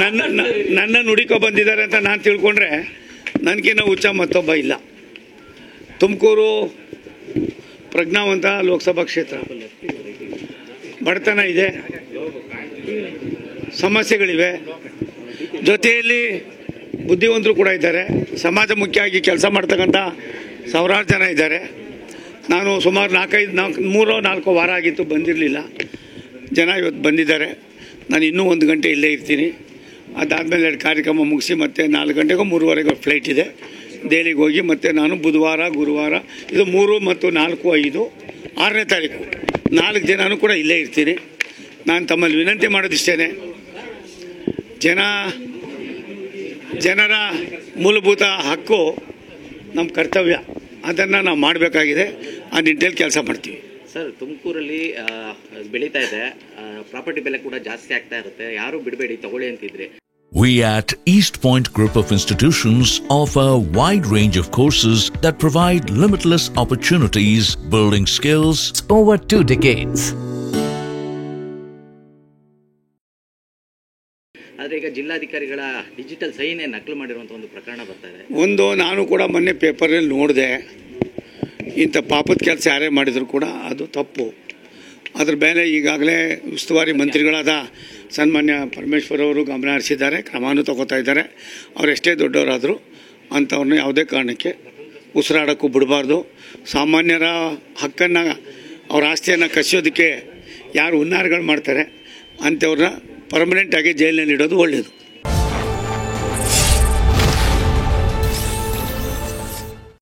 ನನ್ನ ನುಡಿಕೊ ಬಂದಿದ್ದಾರೆ ಅಂತ ನಾನು ತಿಳ್ಕೊಂಡ್ರೆ ನನಗಿನ್ನ ಹುಚ್ಚ ಮತ್ತೊಬ್ಬ ಇಲ್ಲ. ತುಮಕೂರು ಪ್ರಜ್ಞಾವಂತ ಲೋಕಸಭಾ ಕ್ಷೇತ್ರ, ಬಡತನ ಇದೆ, ಸಮಸ್ಯೆಗಳಿವೆ, ಜೊತೆಯಲ್ಲಿ ಬುದ್ಧಿವಂತರು ಕೂಡ ಇದ್ದಾರೆ, ಸಮಾಜಮುಖಿಯಾಗಿ ಕೆಲಸ ಮಾಡ್ತಕ್ಕಂಥ ಸಾವಿರಾರು ಜನ ಇದ್ದಾರೆ. ನಾನು ಸುಮಾರು 3-4 ವಾರ ಆಗಿತ್ತು ಬಂದಿರಲಿಲ್ಲ, ಜನ ಇವತ್ತು ಬಂದಿದ್ದಾರೆ. ನಾನು ಇನ್ನೂ 1 ಗಂಟೆ ಇಲ್ಲೇ ಇರ್ತೀನಿ. ಅದಾದಮೇಲೆ 2 ಕಾರ್ಯಕ್ರಮ ಮುಗಿಸಿ ಮತ್ತೆ 4 ಗಂಟೆಗೂ 3:15 ಫ್ಲೈಟ್ ಇದೆ, ದೆಹಲಿಗೆ ಹೋಗಿ ಮತ್ತೆ ನಾನು ಬುಧವಾರ ಗುರುವಾರ ಇದು 3 ಮತ್ತು 4, 5, 6ನೇ ತಾರೀಕು 4 ದಿನಾನೂ ಕೂಡ ಇಲ್ಲೇ ಇರ್ತೀನಿ. ನಾನು ತಮ್ಮಲ್ಲಿ ವಿನಂತಿ ಮಾಡೋದಿಷ್ಟೇ, ಜನರ ಮೂಲಭೂತ ಹಕ್ಕು ನಮ್ಮ ಕರ್ತವ್ಯ, ಅದನ್ನು ನಾವು ಮಾಡಬೇಕಾಗಿದೆ. ಆ ನಿಟ್ಟಿನಲ್ಲಿ ಕೆಲಸ ಮಾಡ್ತೀವಿ. ಸರ್, ತುಮಕೂರಲ್ಲಿ ಬೆಳೀತಾ ಇದೆ, ಪ್ರಾಪರ್ಟಿ ಬೆಲೆ ಕೂಡ ಜಾಸ್ತಿ ಆಗ್ತಾ ಇರುತ್ತೆ, ಯಾರು ಬಿಡಬೇಡಿ ತಗೊಳ್ಳಿ ಅಂತಿದ್ರೆ. We at East Point Group of Institutions offer a wide range of courses that provide limitless opportunities, building skills over 2 decades. ಆದರೆ ಈಗ ಜಿಲ್ಲಾಧಿಕಾರಿಗಳ ಡಿಜಿಟಲ್ ಸಹಿನೇ ನಕಲು ಮಾಡಿರುವಂಥ ಒಂದು ಪ್ರಕರಣ ಬರ್ತಾ ಇದೆ. ನಾನು ಕೂಡ ಮೊನ್ನೆ ಪೇಪರಲ್ಲಿ ನೋಡಿದೆ, ಇಂಥ ಪಾಪದ ಕೆಲಸ ಯಾರೇ ಮಾಡಿದರೂ ಕೂಡ ಅದು ತಪ್ಪು. ಅದ್ರ ಮೇಲೆ ಈಗಾಗಲೇ ಉಸ್ತುವಾರಿ ಮಂತ್ರಿಗಳಾದ ಸನ್ಮಾನ್ಯ ಪರಮೇಶ್ವರ್ ಅವರು ಗಮನ ಹರಿಸಿದ್ದಾರೆ, ಕ್ರಮನೂ ತಗೋತಾ ಇದ್ದಾರೆ. ಅವ್ರು ಎಷ್ಟೇ ದೊಡ್ಡವರಾದರೂ ಅಂಥವ್ರನ್ನ ಯಾವುದೇ ಕಾರಣಕ್ಕೆ ಉಸಿರಾಡೋಕ್ಕೂ ಬಿಡಬಾರ್ದು. ಸಾಮಾನ್ಯರ ಹಕ್ಕನ್ನು, ಅವ್ರ ಆಸ್ತಿಯನ್ನು ಕಸಿಯೋದಕ್ಕೆ ಯಾರು ಹುನ್ನಾರಗಳು ಮಾಡ್ತಾರೆ ಅಂಥವ್ರನ್ನ ಪರ್ಮನೆಂಟಾಗಿ ಜೈಲಿನಲ್ಲಿ ಇಡೋದು ಒಳ್ಳೆಯದು.